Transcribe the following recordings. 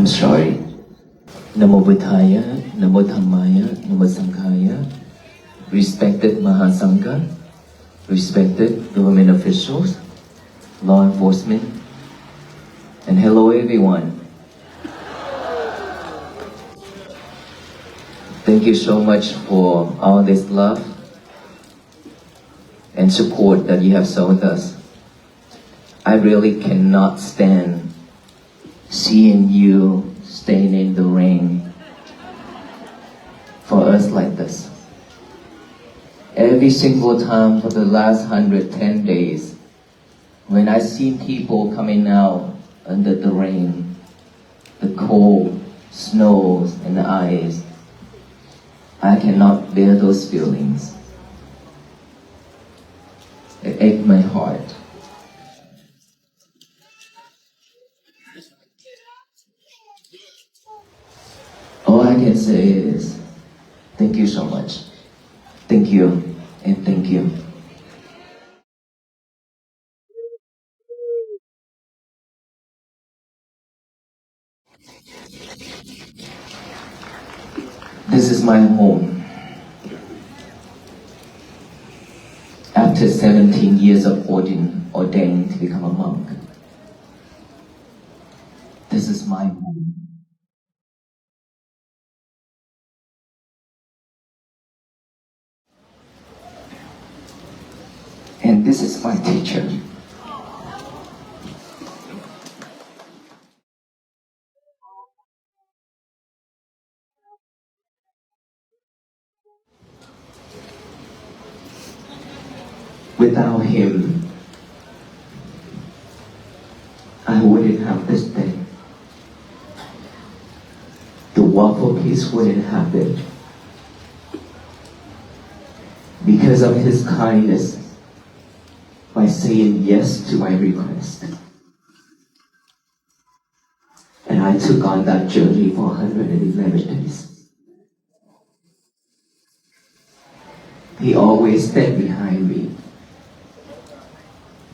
I'm sorry. Namo Buddhaya, Namo Dhammaya, Namo Sanghaya. Respected Mahasangha, respected government officials, law enforcement, and hello everyone. Thank you so much for all this love and support that you have shown us. I really cannot stand seeing you staying in the rain for us like this. Every single time for the last 110 days, when I see people coming out under the rain, the cold, snows, and the ice, I cannot bear those feelings. It aches my heart. All I can say is, thank you so much. Thank you, and thank you. This is my home. After 17 years of ordained to become a monk, this is my home. And this is my teacher. Without him, I wouldn't have this day. The waffle piece wouldn't happen. Because of his kindness, by saying yes to my request. And I took on that journey for 111 days. He always stayed behind me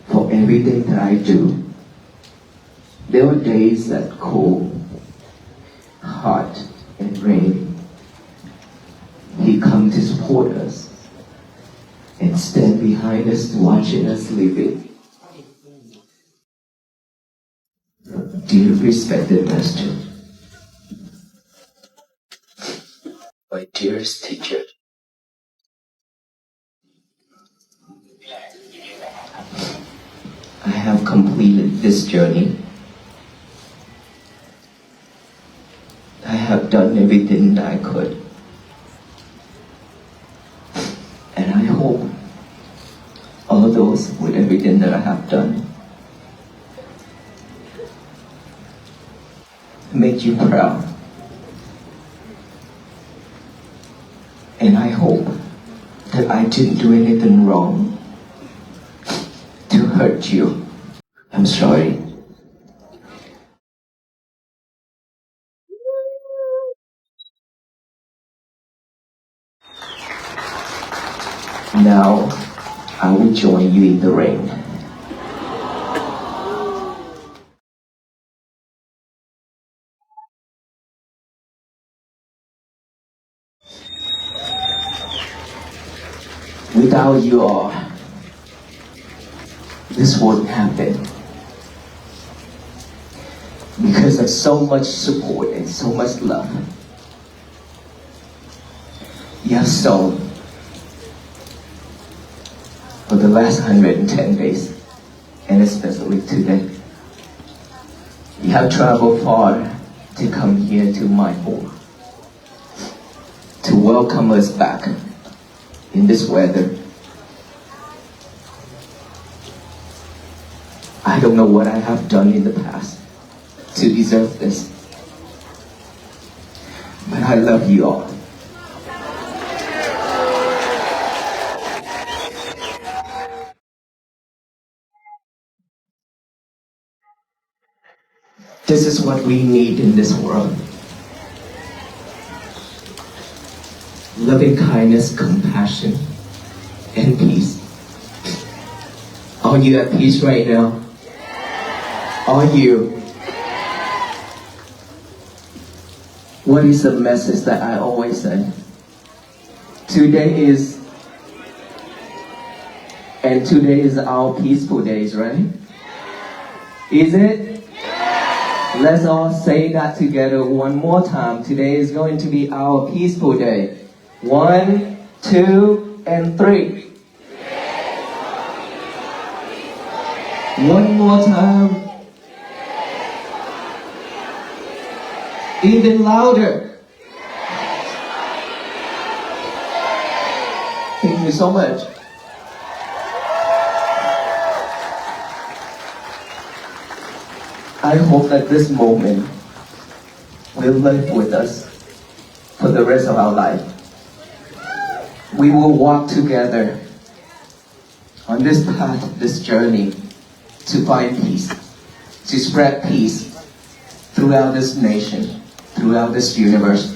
for everything that I do. There were days that cold, hot, and rain. He come to support us and stand behind us watching us live it. Dear respected Master, my dearest teacher, I have completed this journey. I have done everything that I could. And I hope all those with everything that I have done make you proud. And I hope that I didn't do anything wrong to hurt you. I'm sorry. Now, I will join you in the rain. Without you all, this wouldn't happen. Because of so much support and so much love, you have shown for the last 110 days, and especially today. You have traveled far to come here to my home, to welcome us back in this weather. I don't know what I have done in the past to deserve this, but I love you all. This is what we need in this world. Loving kindness, compassion, and peace. Are you at peace right now? Are you? What is the message that I always say? Today is our peaceful days, right? Is it? Let's all say that together one more time. Today is going to be our peaceful day. 1, 2, and 3. One more time. Even louder. Thank you so much. I hope that this moment will live with us for the rest of our life. We will walk together on this path, this journey, to find peace, to spread peace throughout this nation, throughout this universe,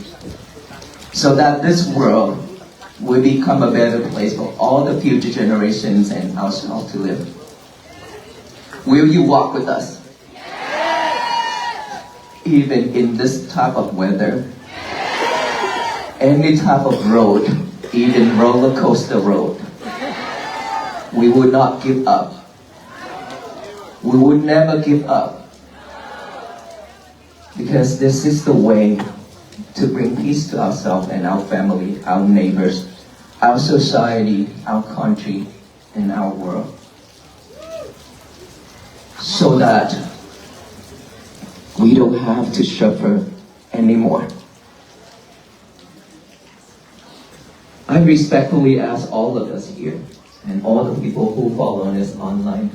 so that this world will become a better place for all the future generations and ourselves to live. Will you walk with us? Even in this type of weather, any type of road, even roller coaster road, we will not give up. We will never give up, because this is the way to bring peace to ourselves and our family, our neighbors, our society, our country, and our world, so that we don't have to suffer anymore. I respectfully ask all of us here and all the people who follow us online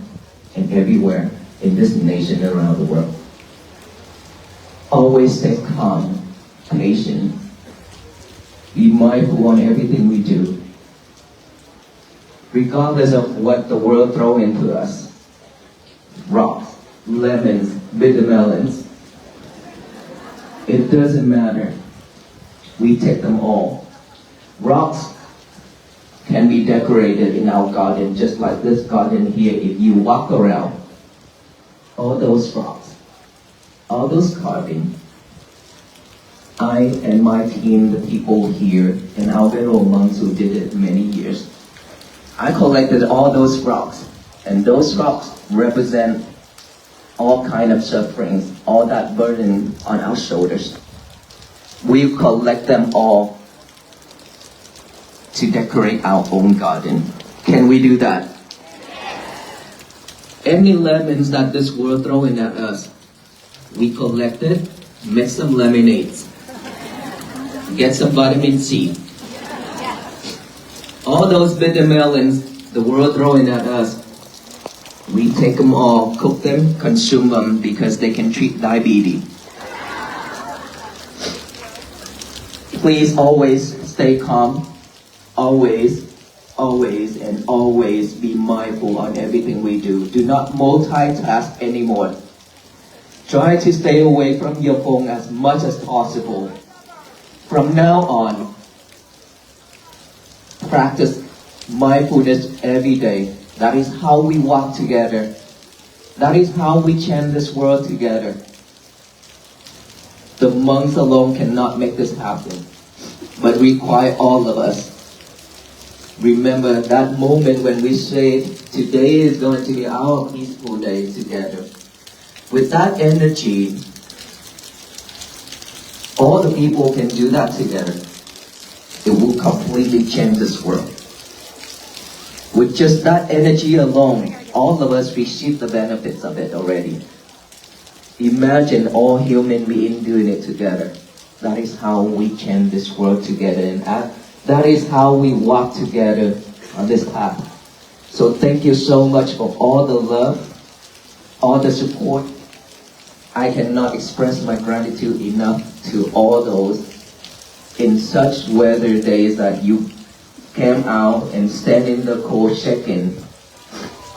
and everywhere in this nation around the world, always stay calm, patient, be mindful on everything we do, regardless of what the world throws into us. Rocks, lemons, bitter melons, it doesn't matter. We take them all. Rocks can be decorated in our garden, just like this garden here. If you walk around, all those rocks, all those carving, I and my team, the people here, and our venerable monks who did it many years, I collected all those rocks, and those rocks represent all kind of sufferings, all that burden on our shoulders. We collect them all to decorate our own garden. Can we do that? Any lemons that this world throwing at us, we collect it, make some lemonades, get some vitamin C. All those bitter melons the world throwing at us, we take them all, cook them, consume them, because they can treat diabetes. Please always stay calm, always be mindful on everything we do. Do not multitask anymore. Try to stay away from your phone as much as possible. From now on, practice mindfulness every day. That is how we walk together. That is how we change this world together. The monks alone cannot make this happen, but require all of us. Remember that moment when we say, today is going to be our peaceful day together. With that energy, all the people can do that together. It will completely change this world. With just that energy alone, all of us receive the benefits of it already. Imagine all human beings doing it together. That is how we change this world together, and that is how we walk together on this path. So thank you so much for all the love, all the support. I cannot express my gratitude enough to all those in such weather days that you came out and stand in the cold check-in,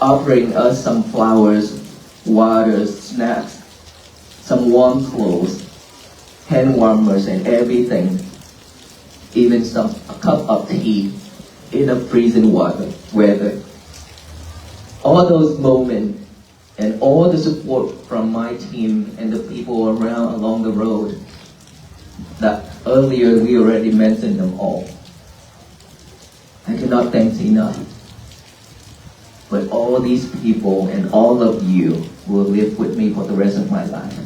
offering us some flowers, water, snacks, some warm clothes, hand warmers and everything, even a cup of tea in a freezing weather. All those moments and all the support from my team and the people around along the road, that earlier we already mentioned them all. I cannot thank enough. But all these people and all of you will live with me for the rest of my life.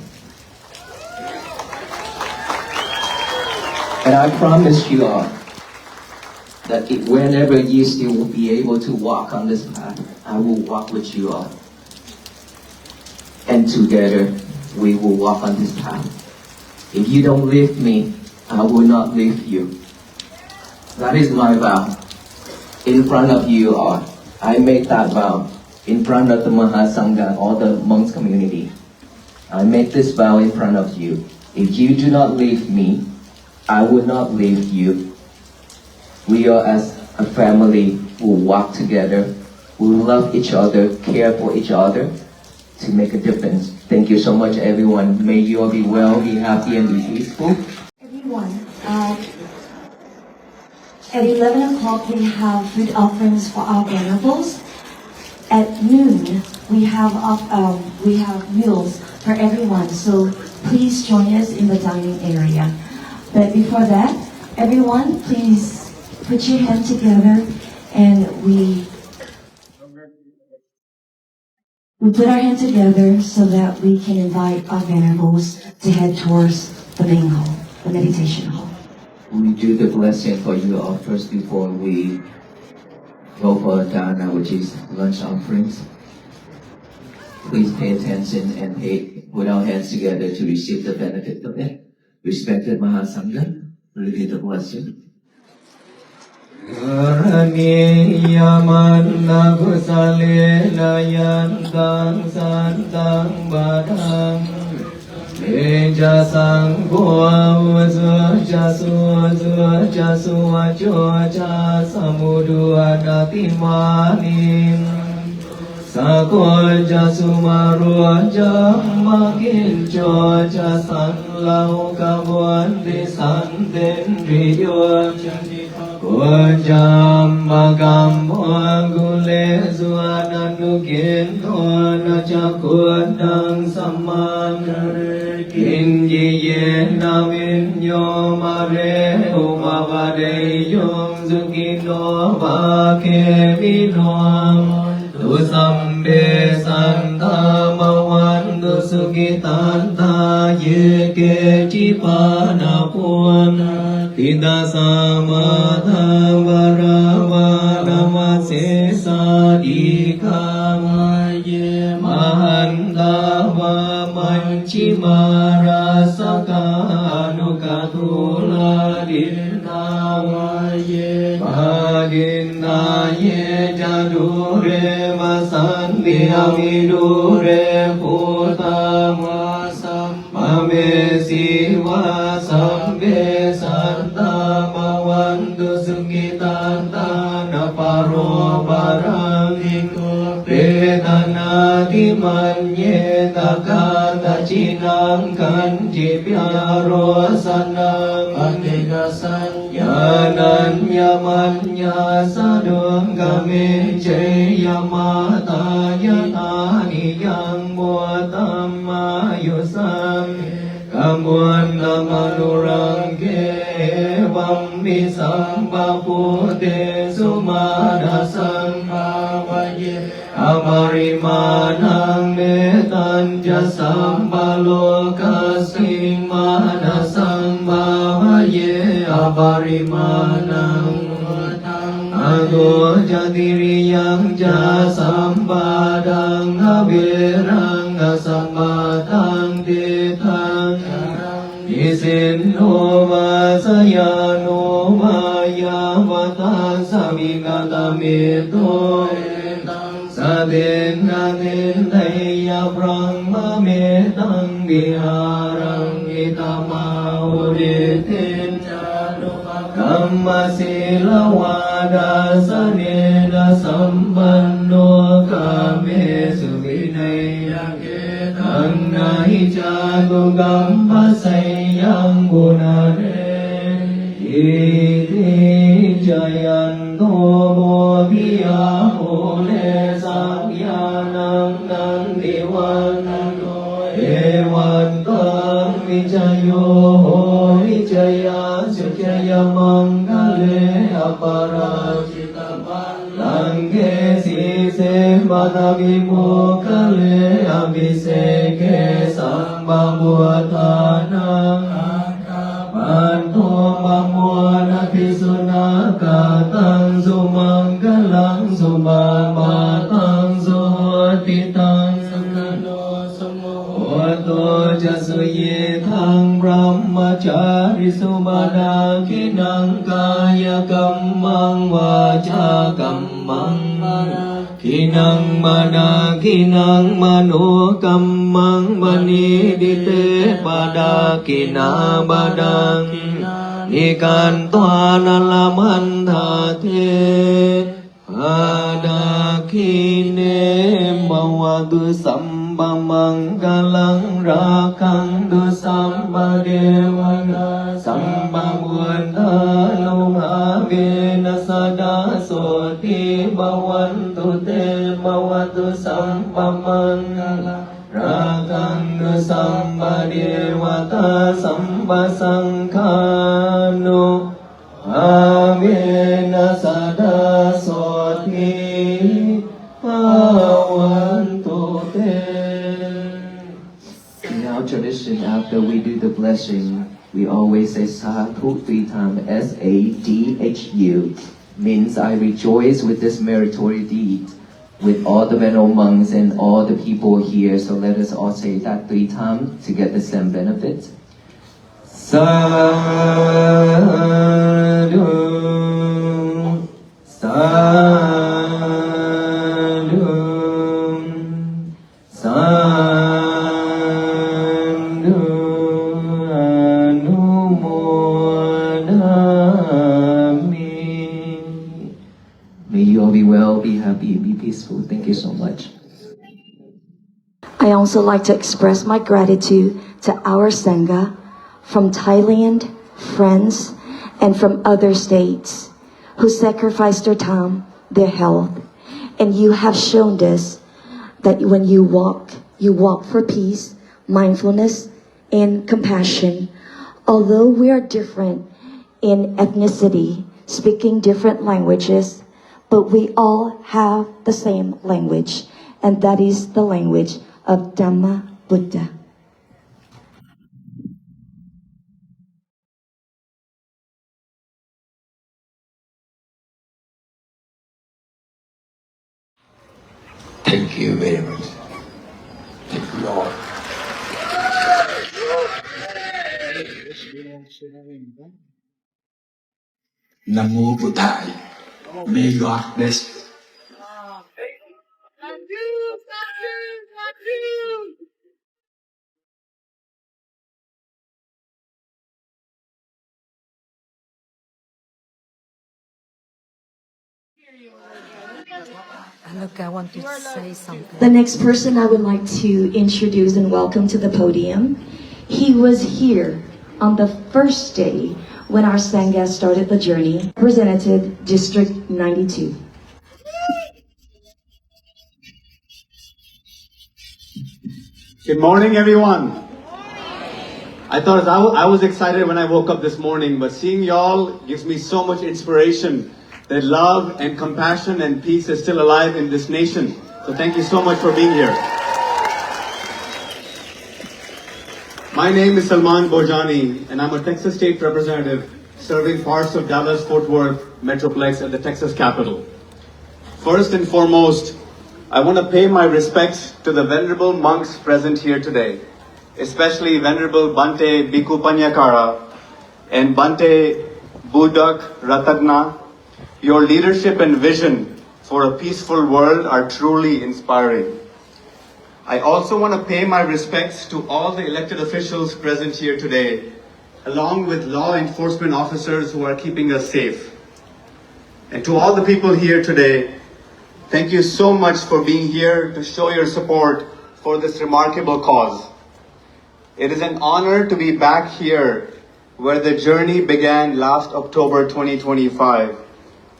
And I promise you all that whenever you still will be able to walk on this path, I will walk with you all. And together we will walk on this path. If you don't lift me, I will not lift you. That is my vow. In front of you all, I make that vow. In front of the Mahasangha, all the monks community. I make this vow in front of you. If you do not lift me, I will not leave you. We are as a family who walk together, who love each other, care for each other, to make a difference. Thank you so much, everyone. May you all be well, be happy, and be peaceful. Everyone, at 11 o'clock we have food offerings for our venerables. At noon we have meals for everyone. So please join us in the dining area. But before that, everyone, please put your hands together, and we put our hands together so that we can invite our venerables to head towards the main hall, the meditation hall. We do the blessing for you all first before we go for dana, which is lunch offerings. Please pay attention and put our hands together to receive the benefit of it. Respected Mahasangha, read the blessing. Araniyamanna kusalena yantang santang badang Eja sangkua uja su ajoja samudu adatimanim Sakwa jasu maruaja makin joja san lau kabuan di san den riyuan Kujam bagam gule zuanan nukin tuana cakudang saman Kin ye namin yo mare umavade yom zukino bake minuam Tu sambe santa mawan tu sukitanta ye ke cipana puan Tida samadha varavana masesa dikama ye mahanda va manchimara sakanu katula dinna ye madinna ye jadure masandi amidure putam vasam mame siva sambe santa mawantu sukitanta naparo barang vedana dimanye takata cinang kanji pyaro sanang anika sanyanan yamanya sadung kami jayamata yatani yang buatam mayusam kamuan namanurang kevam misang bapute sumadasang bavaye amarimanang metan jasam balokasing manasang bavaye abarimanang Ago jatiriyang jasam badang abirang asambatang ditang Isinno vasayano maya vatang samigata mito Sadena nindaya brahma metang viharang itama uritin Kamma sila wada sanena sambanno kame subinaya ketang nahi jago gamba sayang gunane iti jayanto bodhiya ole sakyanang nandiwanano ewantang vijayo โหนิจยาสุจยมังคะเลอปาราชิตปันลังเกสีเสมานาวิโมคะเลอภิเสเกสัมมาบุทานังปันโทมะโมนะภิสุนาคาตังสุมังคลังสุมามาตังสุโหติตังสังฆโนสมโหโตจะสุเยทังบรมจาริสุมาดาคินังกายกัมมังวาจากัมมังคินังมานาคินังมโนกัมมังมณีดิเตปาดาคินาบาดังนิกันตวานาลมันธาเทปาดาคิเนมวะดุสัมบะมังกลังราคังดุสัมบะเดวนาสัมบะบุญตานุภาเวนัสดาโสติบวันตุเตบวัตุสัมบะมังกลังราคังดุสัมบะเดวตาสัมบะสังฆานุภาเวนัสดาโสติภวันตุเต. In our tradition, after we do the blessing, we always say Sadhu 3 times, S-A-D-H-U, means I rejoice with this meritorious deed, with all the venerable monks and all the people here. So let us all say that 3 times to get the same benefit. Sadhu, sadhu, sadhu, anumodami. May you all be well, be happy, be peaceful. Thank you so much. I also like to express my gratitude to our Sangha from Thailand, France, and from other states who sacrificed their time, their health. And you have shown us that when you walk for peace, mindfulness, and compassion. Although we are different in ethnicity, speaking different languages, but we all have the same language, and that is the language of Dhamma Buddha. Thank you very much. Thank you all. Namo Buddhaya. May God bless you. Look, I want to say something. The next person I would like to introduce and welcome to the podium. He was here on the first day when our Sangha started the journey. Representative District 92. Good morning, everyone. I was excited when I woke up this morning, but seeing y'all gives me so much inspiration that love and compassion and peace is still alive in this nation. So thank you so much for being here. My name is Salman Bojani, and I'm a Texas State Representative serving parts of Dallas-Fort Worth Metroplex at the Texas Capitol. First and foremost, I want to pay my respects to the venerable monks present here today, especially Venerable Bhante Bhikkhu Pannakara and Bhante Budak Ratagna. Your leadership and vision for a peaceful world are truly inspiring. I also want to pay my respects to all the elected officials present here today, along with law enforcement officers who are keeping us safe. And to all the people here today, thank you so much for being here to show your support for this remarkable cause. It is an honor to be back here where the journey began last October 2025,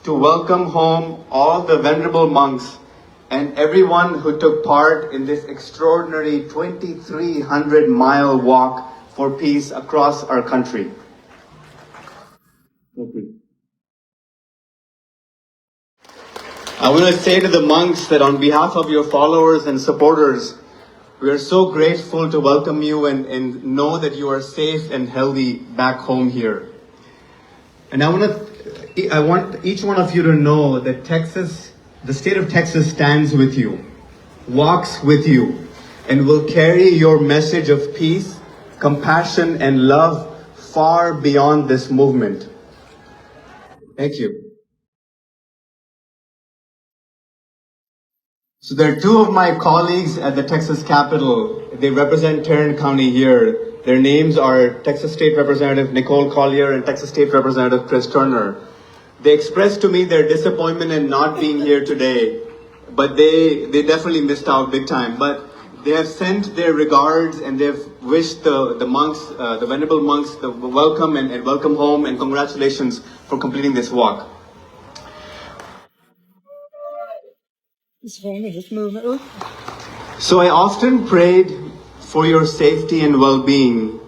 to welcome home all the venerable monks and everyone who took part in this extraordinary 2,300-mile walk for peace across our country. I want to say to the monks that on behalf of your followers and supporters, we are so grateful to welcome you and know that you are safe and healthy back home here. And I want each one of you to know that the state of Texas stands with you, walks with you, and will carry your message of peace, compassion, and love far beyond this movement. Thank you. So there are two of my colleagues at the Texas Capitol. They represent Tarrant County here. Their names are Texas State Representative Nicole Collier and Texas State Representative Chris Turner. They expressed to me their disappointment in not being here today, but they definitely missed out big time. But they have sent their regards and they've wished the monks, the venerable monks, the welcome and welcome home and congratulations for completing this walk. So I often prayed for your safety and well-being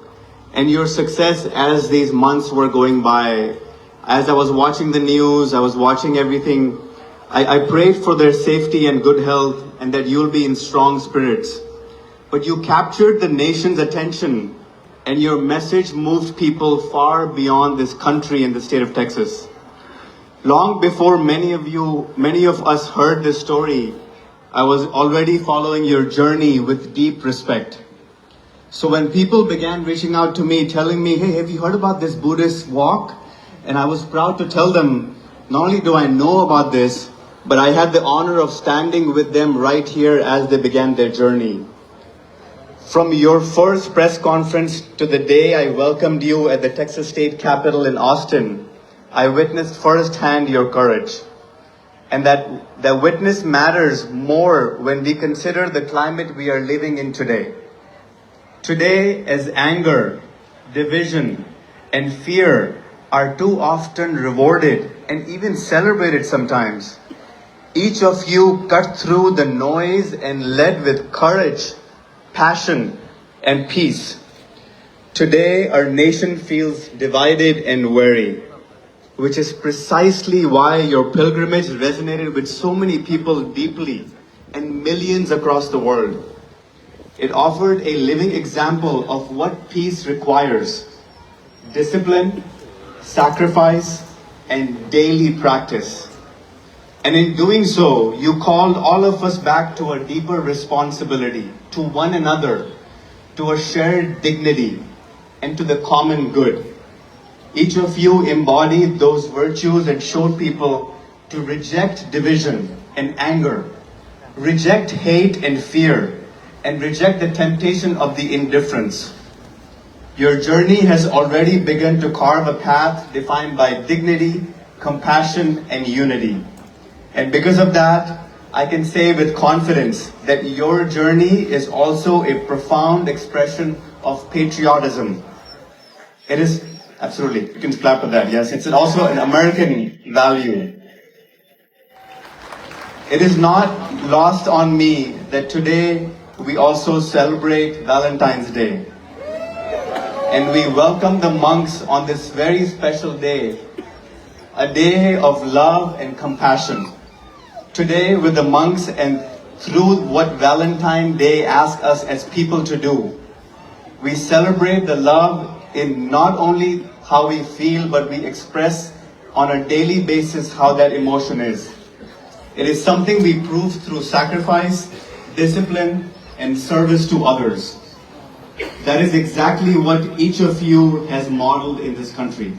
and your success as these months were going by. As I was watching the news, I was watching everything. I prayed for their safety and good health and that you'll be in strong spirits. But you captured the nation's attention and your message moved people far beyond this country and the state of Texas. Long before many of us heard this story, I was already following your journey with deep respect. So when people began reaching out to me, telling me, hey, have you heard about this Buddhist walk? And I was proud to tell them, not only do I know about this, but I had the honor of standing with them right here as they began their journey. From your first press conference to the day I welcomed you at the Texas State Capitol in Austin, I witnessed firsthand your courage. And that the witness matters more when we consider the climate we are living in today. Today, as anger, division, and fear are too often rewarded and even celebrated sometimes, each of you cut through the noise and led with courage, passion, and peace. Today, our nation feels divided and weary, which is precisely why your pilgrimage resonated with so many people deeply and millions across the world. It offered a living example of what peace requires: discipline, sacrifice, and daily practice. And in doing so, you called all of us back to a deeper responsibility, to one another, to a shared dignity, and to the common good. Each of you embodied those virtues and showed people to reject division and anger, reject hate and fear, and reject the temptation of the indifference. Your journey has already begun to carve a path defined by dignity, compassion, and unity. And because of that, I can say with confidence that your journey is also a profound expression of patriotism. It is, absolutely, you can clap for that, yes. It's also an American value. It is not lost on me that today we also celebrate Valentine's Day. And we welcome the monks on this very special day, a day of love and compassion. Today with the monks and through what Valentine's Day asks us as people to do, we celebrate the love in not only how we feel, but we express on a daily basis how that emotion is. It is something we prove through sacrifice, discipline, and service to others. That is exactly what each of you has modeled in this country.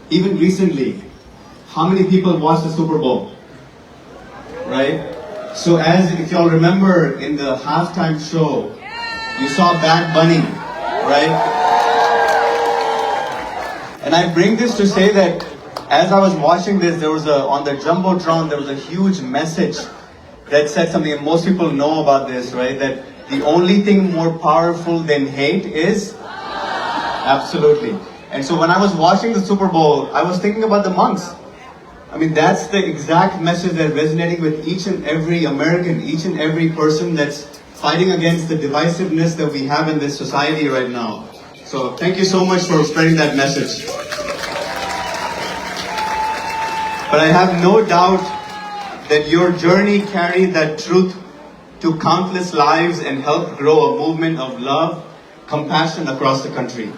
Even recently, how many people watched the Super Bowl? Right? So if y'all remember in the halftime show, you saw Bad Bunny, right? And I bring this to say that as I was watching this, on the Jumbotron, there was a huge message that said something, and most people know about this, right? That the only thing more powerful than hate is absolutely. And so when I was watching the Super Bowl, I was thinking about the monks. I mean, that's the exact message that's resonating with each and every American, each and every person that's fighting against the divisiveness that we have in this society right now. So thank you so much for spreading that message. But I have no doubt that your journey carried that truth to countless lives and helped grow a movement of love, compassion across the country.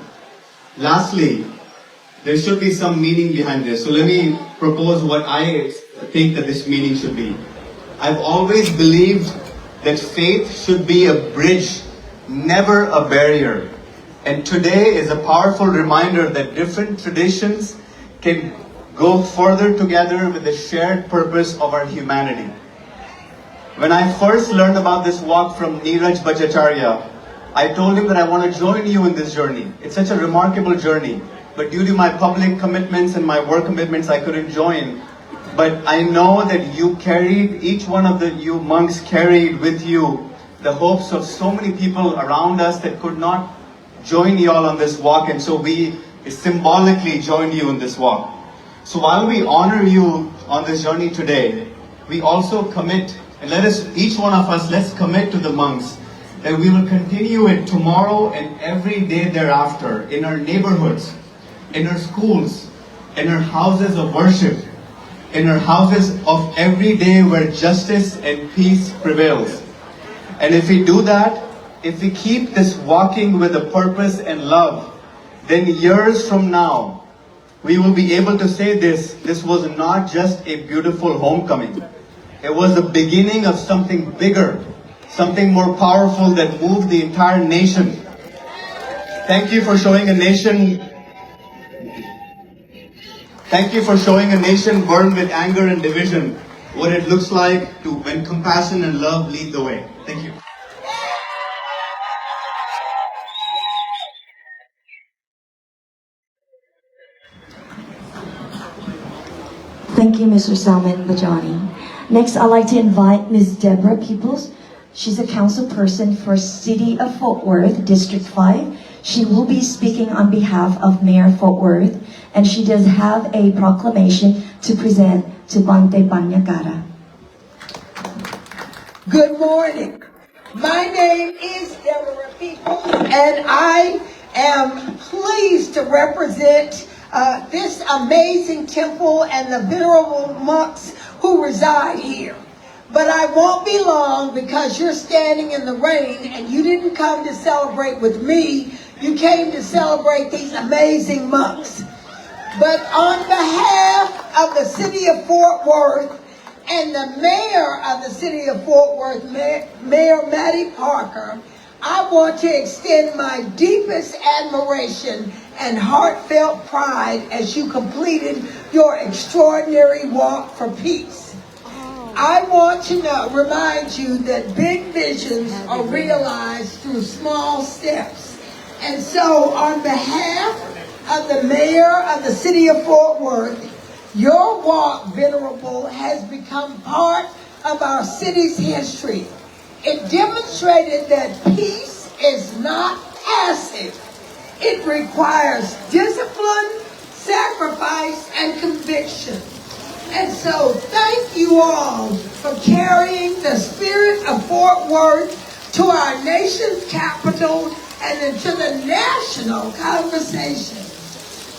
Lastly, there should be some meaning behind this. So let me propose what I think that this meaning should be. I've always believed that faith should be a bridge, never a barrier. And today is a powerful reminder that different traditions can go further together with the shared purpose of our humanity. When I first learned about this walk from Neeraj Bhattacharya, I told him that I want to join you in this journey. It's such a remarkable journey. But due to my public commitments and my work commitments, I couldn't join. But I know that you carried, each one of you monks carried with you the hopes of so many people around us that could not join you all on this walk. And so we symbolically joined you in this walk. So while we honor you on this journey today, we also commit, and each one of us, let's commit to the monks that we will continue it tomorrow and every day thereafter in our neighborhoods, in our schools, in our houses of worship, in our houses of every day where justice and peace prevails. And if we do that, if we keep this walking with a purpose and love, then years from now, we will be able to say this was not just a beautiful homecoming. It was the beginning of something bigger, something more powerful that moved the entire nation. Thank you for showing a nation burned with anger and division what it looks like when compassion and love lead the way. Thank you. Thank you, Mr. Salman Bajani. Next, I'd like to invite Ms. Deborah Peoples. She's a council person for City of Fort Worth, District 5. She will be speaking on behalf of Mayor Fort Worth, and she does have a proclamation to present to Bhikkhu Pannakara. Good morning. My name is Deborah Peoples, and I am pleased to represent this amazing temple and the venerable monks who reside here. But I won't be long because you're standing in the rain and you didn't come to celebrate with me. You came to celebrate these amazing monks. But on behalf of the city of Fort Worth and the mayor of the city of Fort Worth, Mayor Mattie Parker, I want to extend my deepest admiration and heartfelt pride as you completed your extraordinary walk for peace. I want to remind you that big visions are realized through small steps. And so on behalf of the mayor of the city of Fort Worth, your walk, Venerable, has become part of our city's history. It demonstrated that peace is not passive. It requires discipline, sacrifice, and conviction. And so thank you all for carrying the spirit of Fort Worth to our nation's capital and into the national conversation.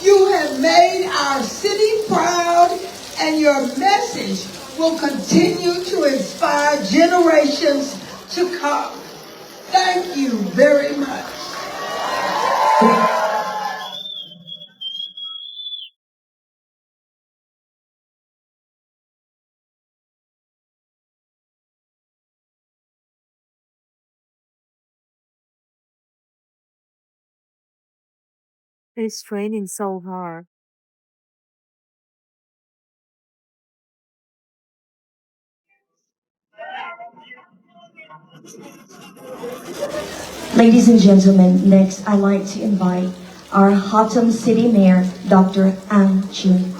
You have made our city proud, and your message will continue to inspire generations to come. Thank you very much. It's training so hard. Ladies and gentlemen, next I'd like to invite our Hotham City Mayor, Dr. Ang Chun.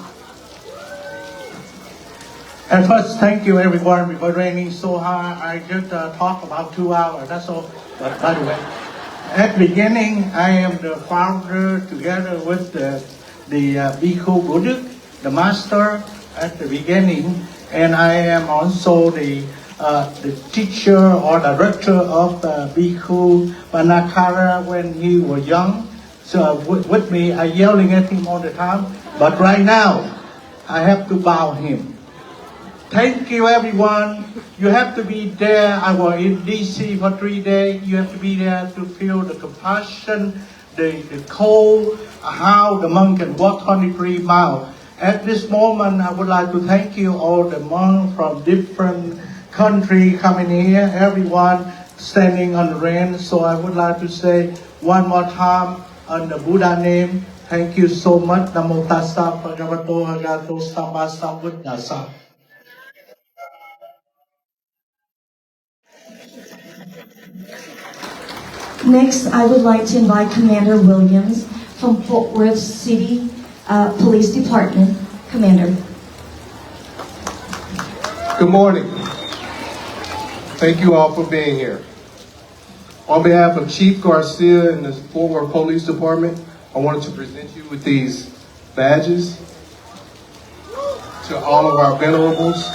At first, thank you everyone because raining so hard. I just talk about 2 hours. That's all. But by the way, at the beginning, I am the founder together with the Bhikkhu Buddha, the master at the beginning, and I am also the teacher or director of Bhikkhu Pannakara when he was young. with me. I yelling at him all the time. But right now, I have to bow him. Thank you, everyone. You have to be there. I was in DC for 3 days. You have to be there to feel the compassion, the cold, how the monk can walk 23 miles. At this moment, I would like to thank you all the monks from different countries coming here, everyone standing on the rain. So I would like to say one more time on the Buddha name, thank you so much. Namo tassa bhagavato arahato sama sambuddhassa. Next, I would like to invite Commander Williams from Fort Worth City Police Department. Commander. Good morning. Thank you all for being here. On behalf of Chief Garcia and the Fort Worth Police Department, I wanted to present you with these badges to all of our venerables.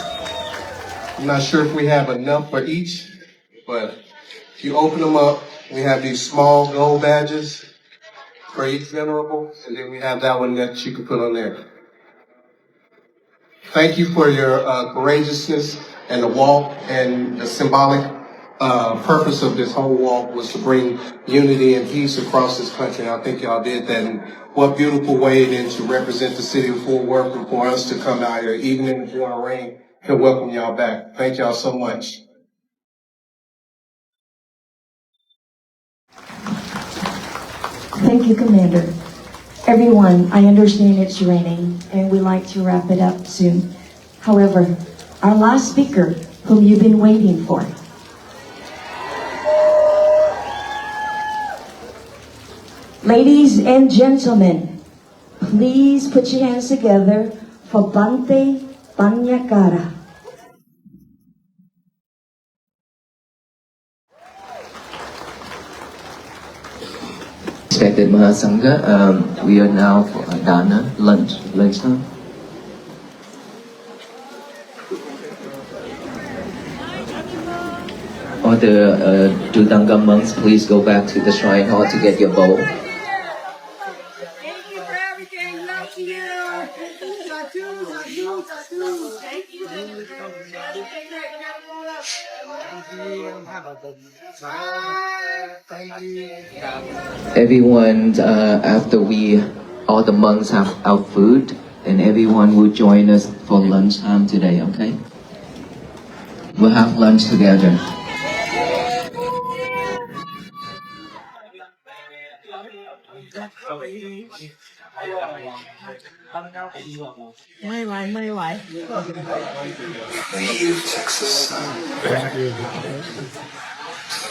I'm not sure if we have enough for each, but if you open them up, we have these small gold badges for each venerable, and then we have that one that you can put on there. Thank you for your courageousness and the walk, and the symbolic purpose of this whole walk was to bring unity and peace across this country. And I think y'all did that. And what beautiful way then to represent the city of Fort Worth and for us to come out here, even in the pouring rain, and welcome y'all back. Thank y'all so much. Thank you, Commander. Everyone, I understand it's raining and we like to wrap it up soon. However, our last speaker, whom you've been waiting for. Ladies and gentlemen, please put your hands together for Bhikkhu Pannakara. Respected Mahasangha, we are now for Dana, lunchtime. All the Dudanga monks, please go back to the shrine hall to get your bowl. Thank you for everything. Love to you. Satu, satu, satu. Thank you. Everyone, after all the monks have our food, and everyone will join us for lunchtime today, okay? We'll have lunch together. Native Texas sun,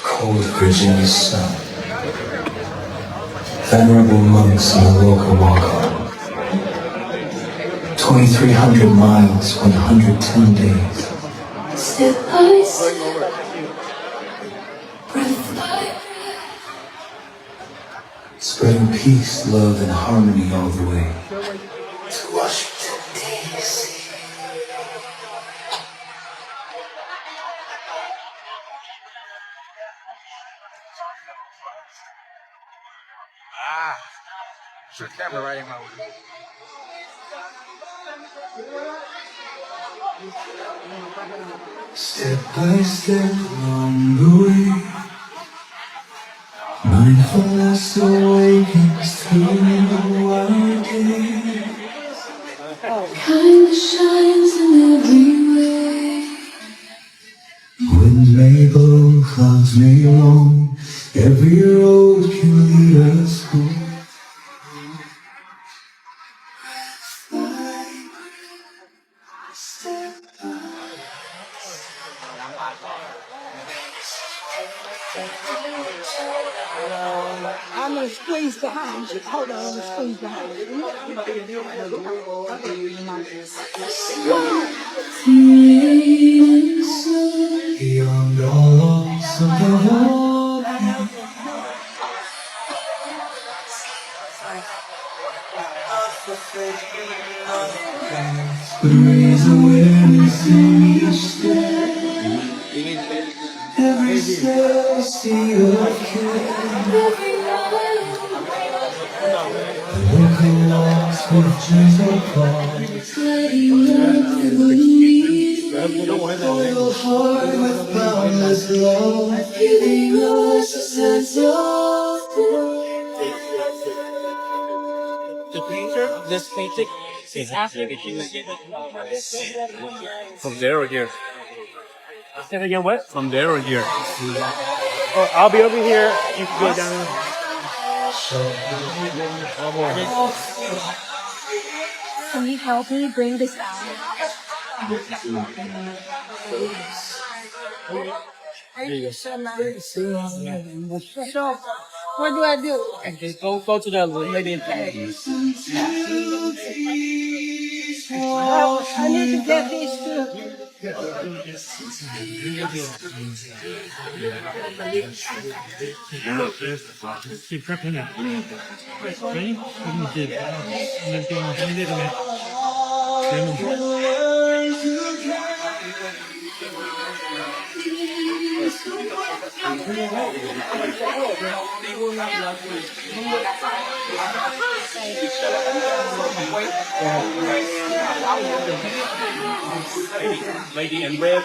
cold Virginia sun, venerable monks in the local walk-on, 2,300 miles, 110 days. Step by step, breath by breath, spreading peace, love, and harmony all the way to Washington, D.C. Step by step along the way, mindfulness awakens through our day. Kindness shines in every way. Wind may blow, clouds may roam, every road can lead us home. I'm going to squeeze behind you. Hold on, I'm going to squeeze behind you. Beyond all odds of the whole but raise awareness in each step. Every step a seed of care. who walks with gentle paws, letting love lead for your heart with boundless love, giving us a sense of The painter, this painting is after from there or here? Say it again, what? From there or here? Oh, I'll be over here. You can go down. Can you help me bring this out? There you go. So, what do I do? Okay, go to the lady in front. I need to get these two. Keep prepping it. Ready? Lady in red.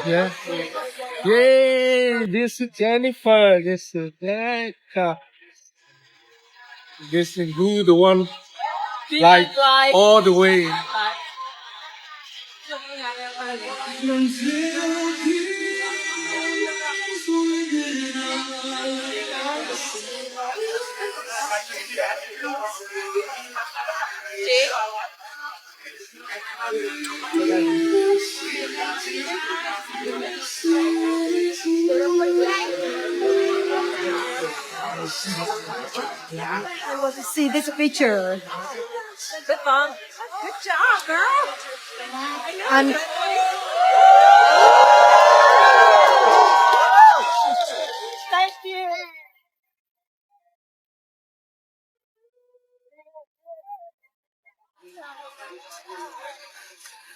Yeah. Yay! This is Jennifer. This is Becca. This is who the one like all the way. I want to see this picture. Good mom. Good job, girl. And thank you.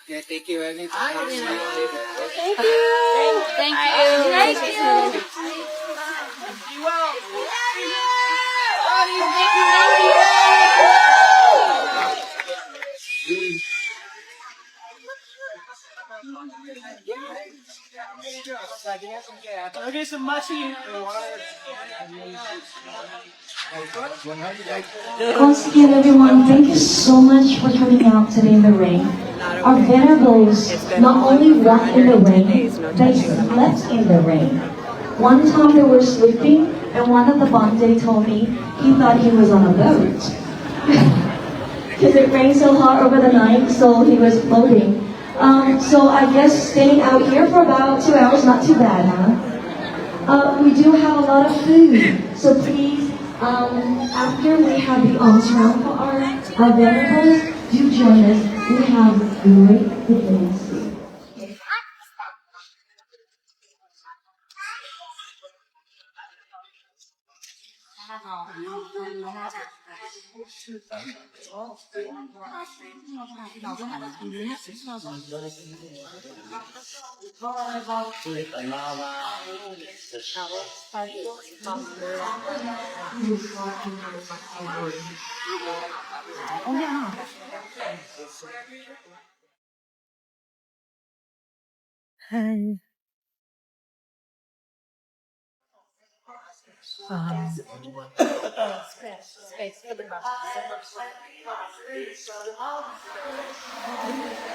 Yeah, thank you. Thank you. Thank you. You will. I'll get some mushy. Once again, everyone, thank you so much for coming out today in the rain. Our venerables not only walked in the rain, they slept in the rain. One time they were sleeping, and one of the Bande told me he thought he was on a boat. Because it rained so hard over the night, so he was floating. So I guess staying out here for about 2 hours, not too bad, huh? We do have a lot of food, so please, after we have the alms round for our venerables, do join us. We have great things.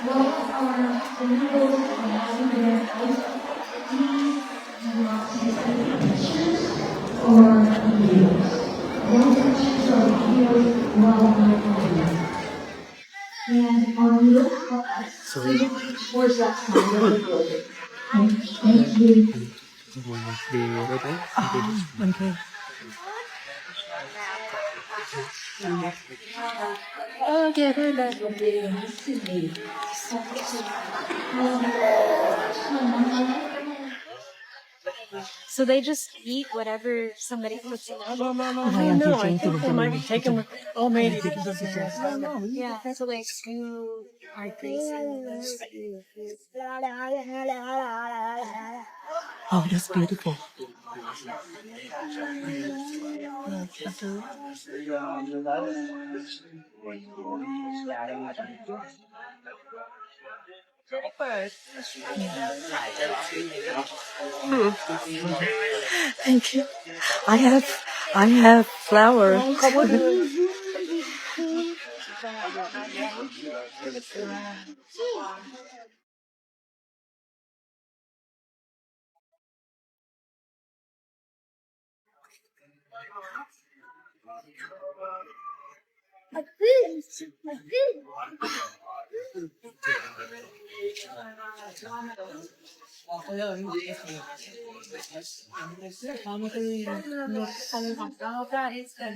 Well, our venerables are having their please do not take any pictures or videos. No pictures or videos while we're and our meal so we will reach towards that side of the building. Thank you. Okay, good. So they just eat whatever somebody puts in. No, I think they might be taking. Oh, maybe because of the Yeah, so like you are crazy. Oh, that's beautiful. Thank you. I have flour.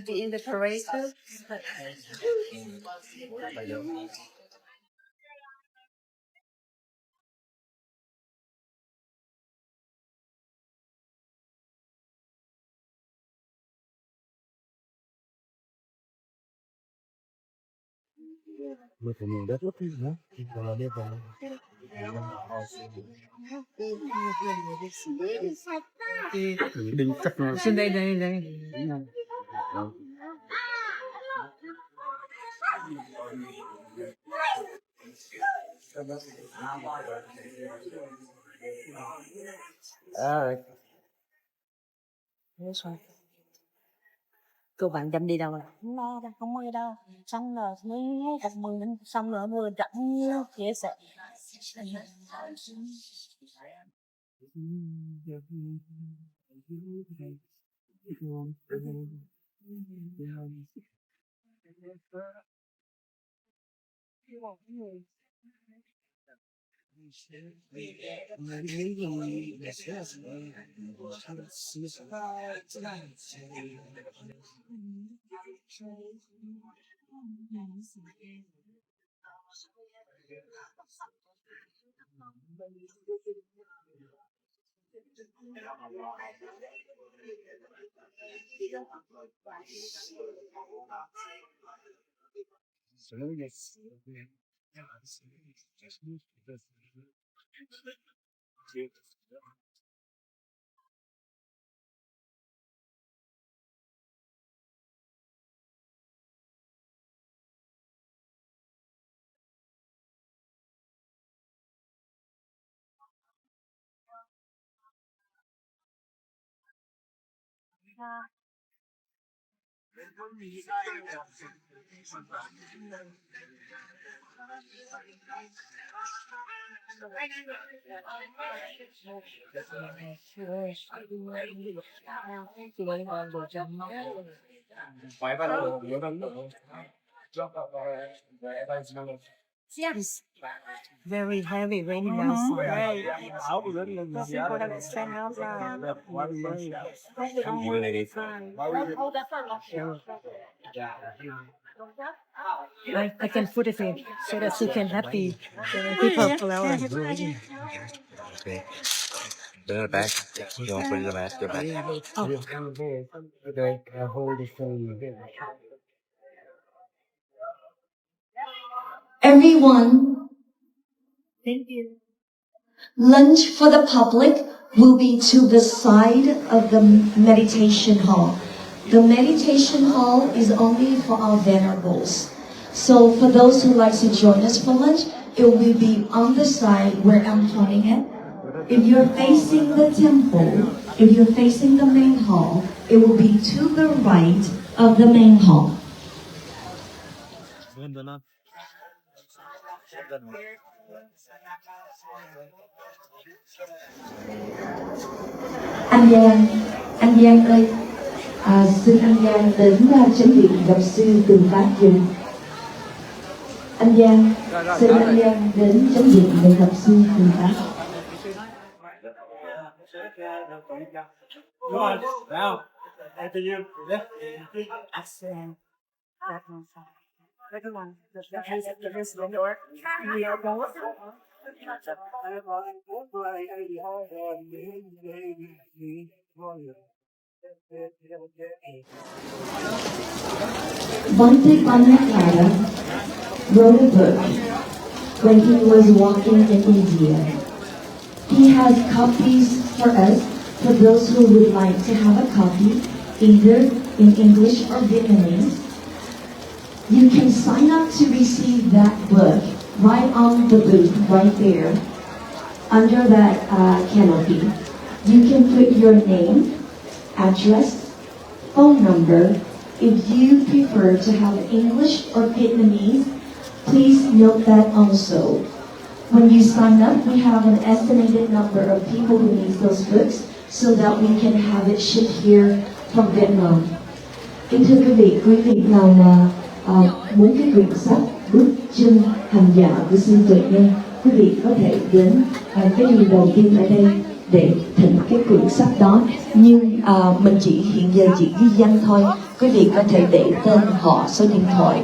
Be in the parade too. Xin đây đây đây. Cô bạn Trâm đi đâu rồi? Lo đâu, không đi đâu. Xong rồi mới gặp mừng, xong rồi vừa trận chia sẻ. Yes. Very heavy raining outside. Because people don't stand outside. I can put it in so that she can happy. People flower. Okay. Bring it back. You want to put it in the mask? Go back. Okay, I hold the phone. Everyone, Thank you. lunch for the public will be to the side of the meditation hall. The meditation hall is only for our venerables. So for those who like to join us for lunch, it will be on the side where I'm pointing at. If you're facing the temple, if you're facing the main hall, it will be to the right of the main hall. Anh Giang ơi, xin anh Giang đến chánh điện gặp sư Từ Pháp dùm. Anh Giang, xin anh Giang đến chánh điện để gặp sư Từ Pháp. Come on, now. After you. Excellent. That one side. Second one. The door. We are going. Bhikkhu Pannakara wrote a book when he was walking in India. He has copies for us, for those who would like to have a copy, either in English or Vietnamese. You can sign up to receive that book right on the booth, right there, under that canopy. You can put your name, address, phone number. If you prefer to have English or Vietnamese, please note that also. When you sign up, we have an estimated number of people who need those books so that we can have it shipped here from Vietnam. Kính thưa quý vị nào mà muốn cái quyển sách Bước chân hành giả của sư tuệ nhân, quý vị có thể đến cái điều đầu tiên ở đây để thỉnh cái quyển sách đó. Nhưng mình hiện giờ chỉ ghi danh thôi. Quý vị có thể để tên, họ, số điện thoại,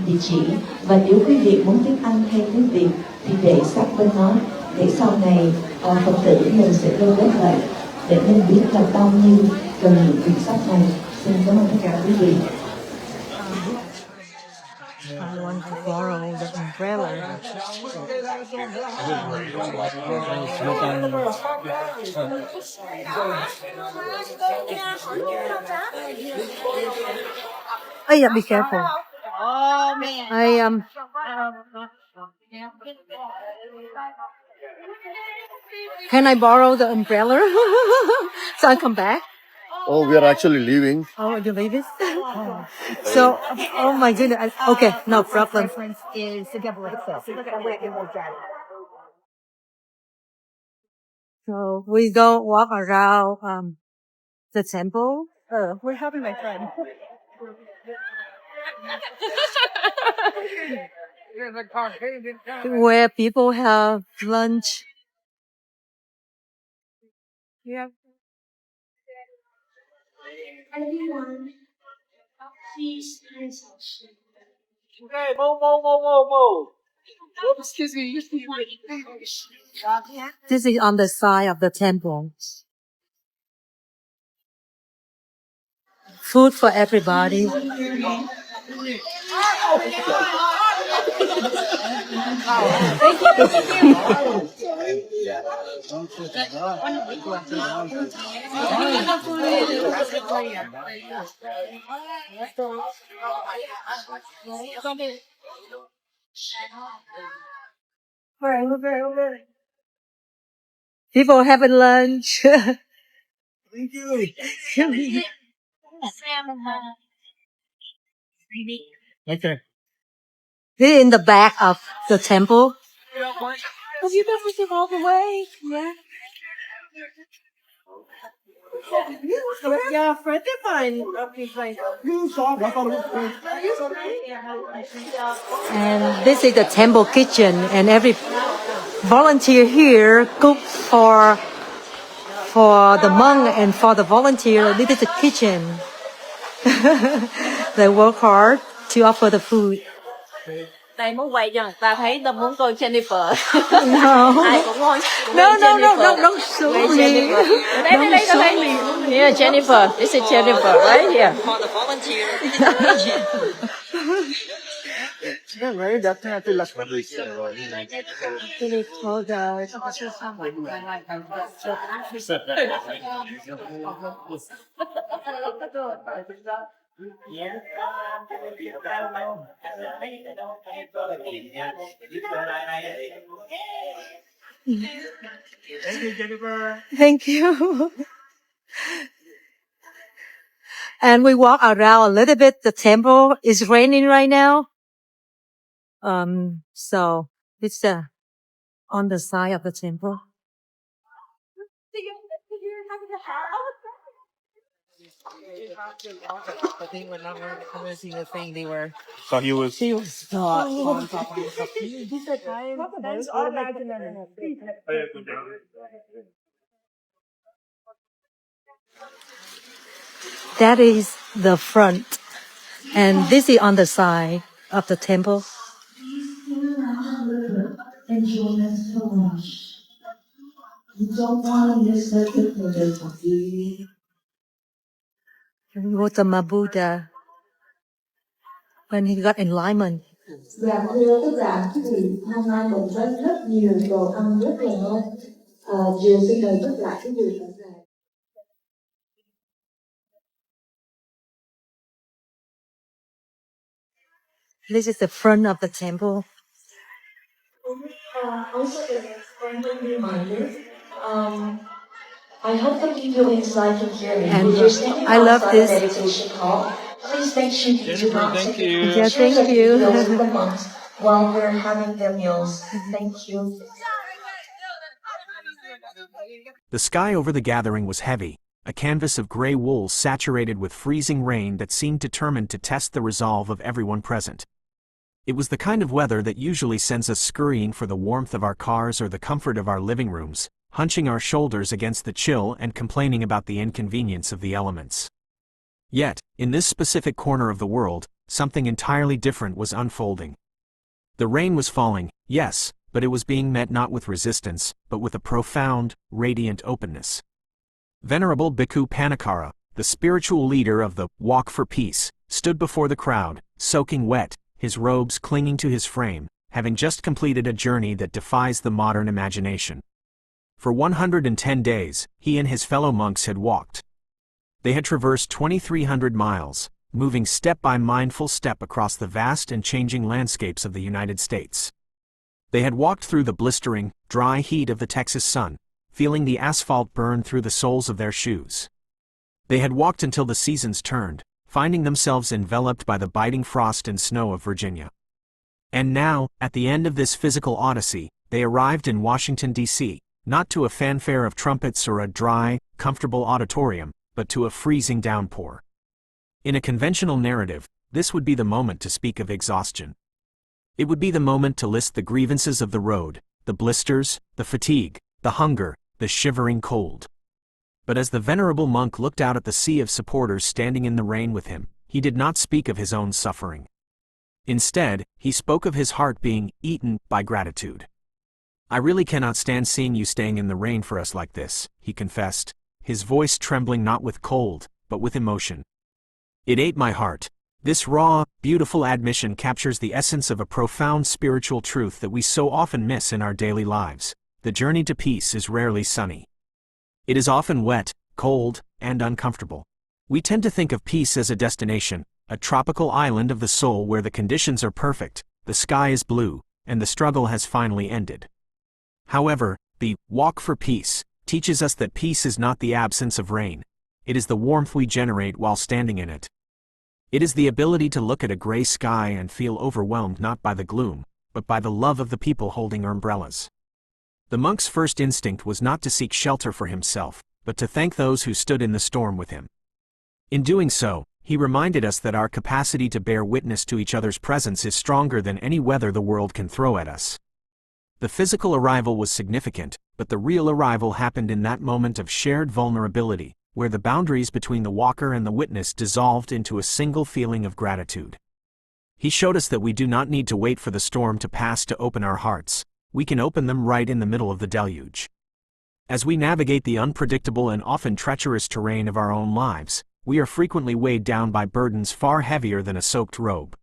địa chỉ. Và nếu quý vị muốn tiếng Anh hay tiếng Việt thì để sách bên đó, để sau này Phật tử mình sẽ lưu ghép lại để mình biết là bao nhiêu cần những quyển sách này. Xin cảm ơn tất cả quý vị. I want to borrow the umbrella. Oh yeah, be careful. Oh man. Can I borrow the umbrella? So I come back? Oh, we are actually leaving. Oh, you leave it? So, oh my goodness. Okay, no problem. So we don't walk around the temple. We're helping my friend. Where people have lunch. Yeah. Everyone, please pay attention. Okay, move. Excuse me. This is on the side of the temple. Food for everybody. People having lunch. Thank you. Okay. They're in the back of the temple. Have you been with him all the way? Yeah. Yeah, friend of mine. And this is the temple kitchen, and every volunteer here cooks for the monk and for the volunteer. This is the kitchen. They work hard to offer the food. Đây muốn quay cho người ta thấy, ta muốn coi Jennifer. No. Ai cũng muốn No, don't show me. Don't show me. Here, Jennifer. This is Jennifer, right here. For the volunteer. Thank you, Jennifer. Thank you. And we walk around a little bit. The temple is raining right now. So it's on the side of the temple. I think when I was seeing the thing, they were. So he was. She was not on top of the That is the front. And this is on the side of the temple. And mindfulness to rush. You don't want to miss the goodness of you. Gautama Buddha, when he got enlightenment, Dạ thưa tất cả quý vị, hôm nay mình rất rất nhiều đồ ăn rất là ngon. Chiều xin mời tất cả quý vị khán giả. this is the front of the temple. Also, as a friendly reminder, I hope that you inside can hear me. And If you're standing I love outside the this. meditation hall, please make sure you do not take Yeah, pictures thank of you. videos of the monks while we're having their meals. Thank you. The sky over the gathering was heavy, a canvas of gray wool saturated with freezing rain that seemed determined to test the resolve of everyone present. It was the kind of weather that usually sends us scurrying for the warmth of our cars or the comfort of our living rooms, hunching our shoulders against the chill and complaining about the inconvenience of the elements. Yet, in this specific corner of the world, something entirely different was unfolding. The rain was falling, yes, but it was being met not with resistance, but with a profound, radiant openness. Venerable Bhikkhu Pannakara, the spiritual leader of the Walk for Peace, stood before the crowd, soaking wet, his robes clinging to his frame, having just completed a journey that defies the modern imagination. For 110 days, he and his fellow monks had walked. They had traversed 2,300 miles, moving step by mindful step across the vast and changing landscapes of the United States. They had walked through the blistering, dry heat of the Texas sun, feeling the asphalt burn through the soles of their shoes. They had walked until the seasons turned, finding themselves enveloped by the biting frost and snow of Virginia. And now, at the end of this physical odyssey, they arrived in Washington, D.C., not to a fanfare of trumpets or a dry, comfortable auditorium, but to a freezing downpour. In a conventional narrative, this would be the moment to speak of exhaustion. It would be the moment to list the grievances of the road, the blisters, the fatigue, the hunger, the shivering cold. But as the venerable monk looked out at the sea of supporters standing in the rain with him, he did not speak of his own suffering. Instead, he spoke of his heart being eaten by gratitude. "I really cannot stand seeing you staying in the rain for us like this," he confessed, his voice trembling not with cold, but with emotion. "It ate my heart." This raw, beautiful admission captures the essence of a profound spiritual truth that we so often miss in our daily lives. The journey to peace is rarely sunny. It is often wet, cold, and uncomfortable. We tend to think of peace as a destination, a tropical island of the soul where the conditions are perfect, the sky is blue, and the struggle has finally ended. However, the Walk for Peace teaches us that peace is not the absence of rain. It is the warmth we generate while standing in it. It is the ability to look at a gray sky and feel overwhelmed not by the gloom, but by the love of the people holding umbrellas. The monk's first instinct was not to seek shelter for himself, but to thank those who stood in the storm with him. In doing so, he reminded us that our capacity to bear witness to each other's presence is stronger than any weather the world can throw at us. The physical arrival was significant, but the real arrival happened in that moment of shared vulnerability, where the boundaries between the walker and the witness dissolved into a single feeling of gratitude. He showed us that we do not need to wait for the storm to pass to open our hearts. We can open them right in the middle of the deluge. As we navigate the unpredictable and often treacherous terrain of our own lives, we are frequently weighed down by burdens far heavier than a soaked robe.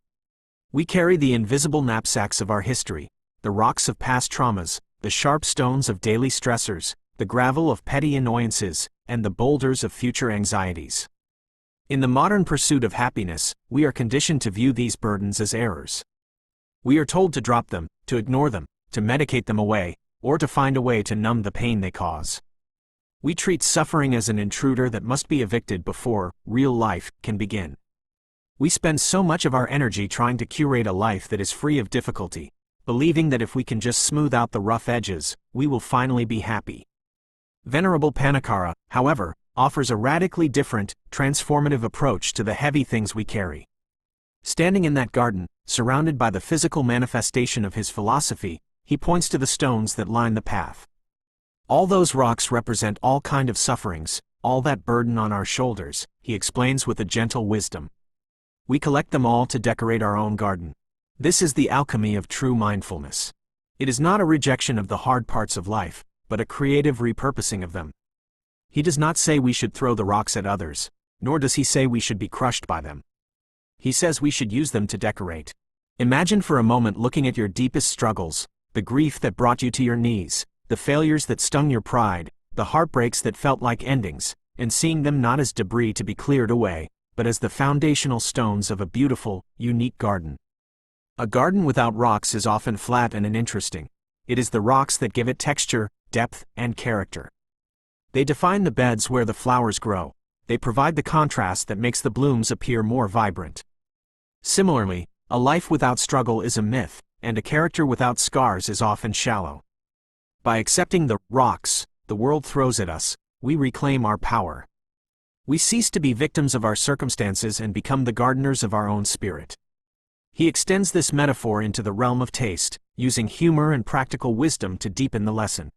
We carry the invisible knapsacks of our history, the rocks of past traumas, the sharp stones of daily stressors, the gravel of petty annoyances, and the boulders of future anxieties. In the modern pursuit of happiness, we are conditioned to view these burdens as errors. We are told to drop them, to ignore them, to medicate them away, or to find a way to numb the pain they cause. We treat suffering as an intruder that must be evicted before real life can begin. We spend so much of our energy trying to curate a life that is free of difficulty, believing that if we can just smooth out the rough edges, we will finally be happy. Venerable Pannakara, however, offers a radically different, transformative approach to the heavy things we carry. Standing in that garden, surrounded by the physical manifestation of his philosophy, he points to the stones that line the path. All those rocks represent all kind of sufferings, all that burden on our shoulders, he explains with a gentle wisdom. We collect them all to decorate our own garden. This is the alchemy of true mindfulness. It is not a rejection of the hard parts of life, but a creative repurposing of them. He does not say we should throw the rocks at others, nor does he say we should be crushed by them. He says we should use them to decorate. Imagine for a moment looking at your deepest struggles, the grief that brought you to your knees, the failures that stung your pride, the heartbreaks that felt like endings, and seeing them not as debris to be cleared away, but as the foundational stones of a beautiful, unique garden. A garden without rocks is often flat and uninteresting. It is the rocks that give it texture, depth, and character. They define the beds where the flowers grow. They provide the contrast that makes the blooms appear more vibrant. Similarly, a life without struggle is a myth, and a character without scars is often shallow. By accepting the rocks the world throws at us, we reclaim our power. We cease to be victims of our circumstances and become the gardeners of our own spirit. He extends this metaphor into the realm of taste, using humor and practical wisdom to deepen the lesson.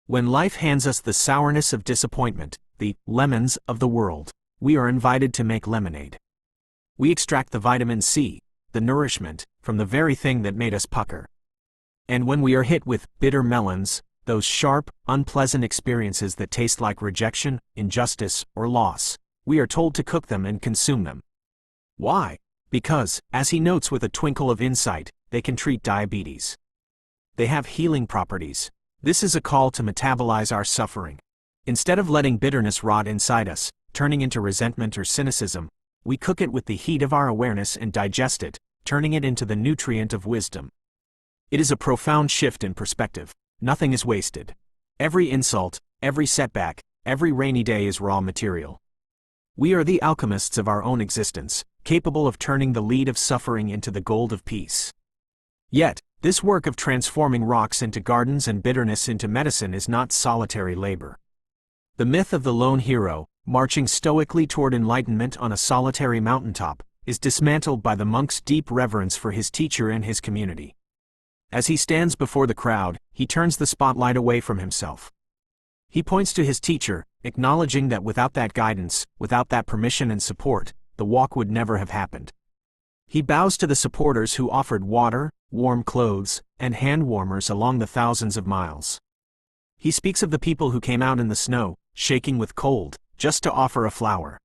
When life hands us the sourness of disappointment, the lemons of the world, we are invited to make lemonade. We extract the vitamin C, the nourishment, from the very thing that made us pucker. And when we are hit with bitter melons, those sharp, unpleasant experiences that taste like rejection, injustice, or loss, we are told to cook them and consume them. Why? Because, as he notes with a twinkle of insight, they can treat diabetes. They have healing properties. This is a call to metabolize our suffering. Instead of letting bitterness rot inside us, turning into resentment or cynicism, we cook it with the heat of our awareness and digest it, turning it into the nutrient of wisdom. It is a profound shift in perspective. Nothing is wasted. Every insult, every setback, every rainy day is raw material. We are the alchemists of our own existence, capable of turning the lead of suffering into the gold of peace. Yet, this work of transforming rocks into gardens and bitterness into medicine is not solitary labor. The myth of the lone hero, marching stoically toward enlightenment on a solitary mountaintop, is dismantled by the monk's deep reverence for his teacher and his community. As he stands before the crowd, he turns the spotlight away from himself. He points to his teacher, acknowledging that without that guidance, without that permission and support, the walk would never have happened. He bows to the supporters who offered water, warm clothes, and hand warmers along the thousands of miles. He speaks of the people who came out in the snow, shaking with cold, just to offer a flower.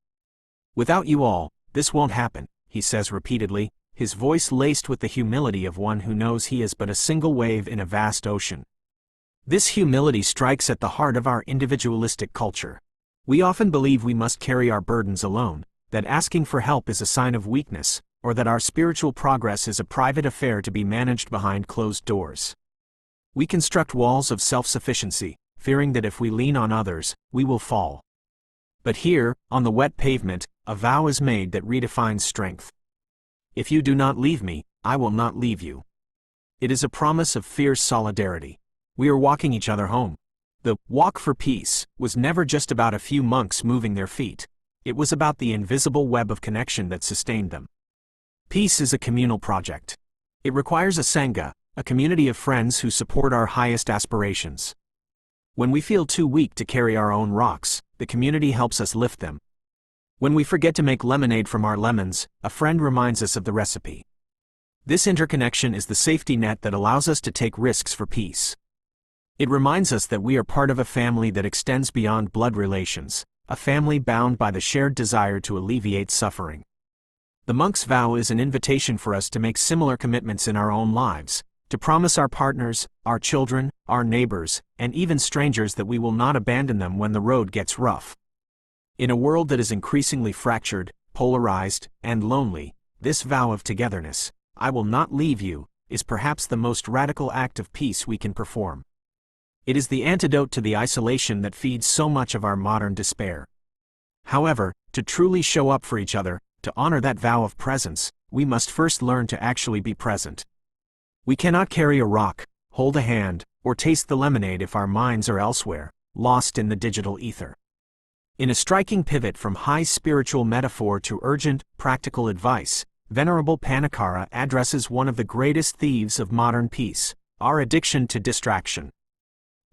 Without you all, this won't happen, he says repeatedly, his voice laced with the humility of one who knows he is but a single wave in a vast ocean. This humility strikes at the heart of our individualistic culture. We often believe we must carry our burdens alone, that asking for help is a sign of weakness, or that our spiritual progress is a private affair to be managed behind closed doors. We construct walls of self-sufficiency, fearing that if we lean on others, we will fall. But here, on the wet pavement, a vow is made that redefines strength. If you do not leave me, I will not leave you. It is a promise of fierce solidarity. We are walking each other home. The walk for peace was never just about a few monks moving their feet. It was about the invisible web of connection that sustained them. Peace is a communal project. It requires a sangha, a community of friends who support our highest aspirations. When we feel too weak to carry our own rocks, the community helps us lift them. When we forget to make lemonade from our lemons, a friend reminds us of the recipe. This interconnection is the safety net that allows us to take risks for peace. It reminds us that we are part of a family that extends beyond blood relations, a family bound by the shared desire to alleviate suffering. The monk's vow is an invitation for us to make similar commitments in our own lives, to promise our partners, our children, our neighbors, and even strangers that we will not abandon them when the road gets rough. In a world that is increasingly fractured, polarized, and lonely, this vow of togetherness, I will not leave you, is perhaps the most radical act of peace we can perform. It is the antidote to the isolation that feeds so much of our modern despair. However, to truly show up for each other, to honor that vow of presence, we must first learn to actually be present. We cannot carry a rock, hold a hand, or taste the lemonade if our minds are elsewhere, lost in the digital ether. In a striking pivot from high spiritual metaphor to urgent, practical advice, Venerable Pannakara addresses one of the greatest thieves of modern peace, our addiction to distraction.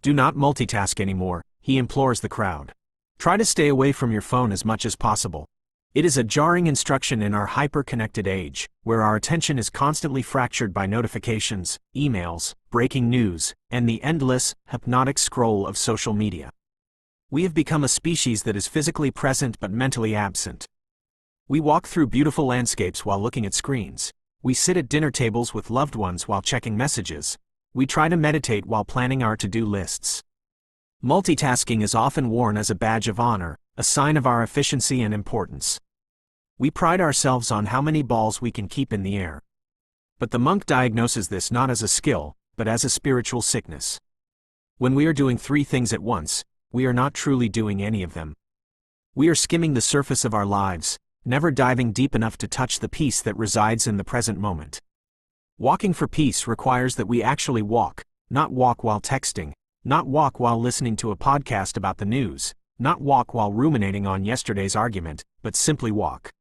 Do not multitask anymore, he implores the crowd. Try to stay away from your phone as much as possible. It is a jarring instruction in our hyper-connected age, where our attention is constantly fractured by notifications, emails, breaking news, and the endless, hypnotic scroll of social media. We have become a species that is physically present but mentally absent. We walk through beautiful landscapes while looking at screens. We sit at dinner tables with loved ones while checking messages. We try to meditate while planning our to-do lists. Multitasking is often worn as a badge of honor, a sign of our efficiency and importance. We pride ourselves on how many balls we can keep in the air. But the monk diagnoses this not as a skill, but as a spiritual sickness. When we are doing 3 things at once, we are not truly doing any of them. We are skimming the surface of our lives, never diving deep enough to touch the peace that resides in the present moment. Walking for peace requires that we actually walk, not walk while texting, not walk while listening to a podcast about the news, not walk while ruminating on yesterday's argument, but simply walk.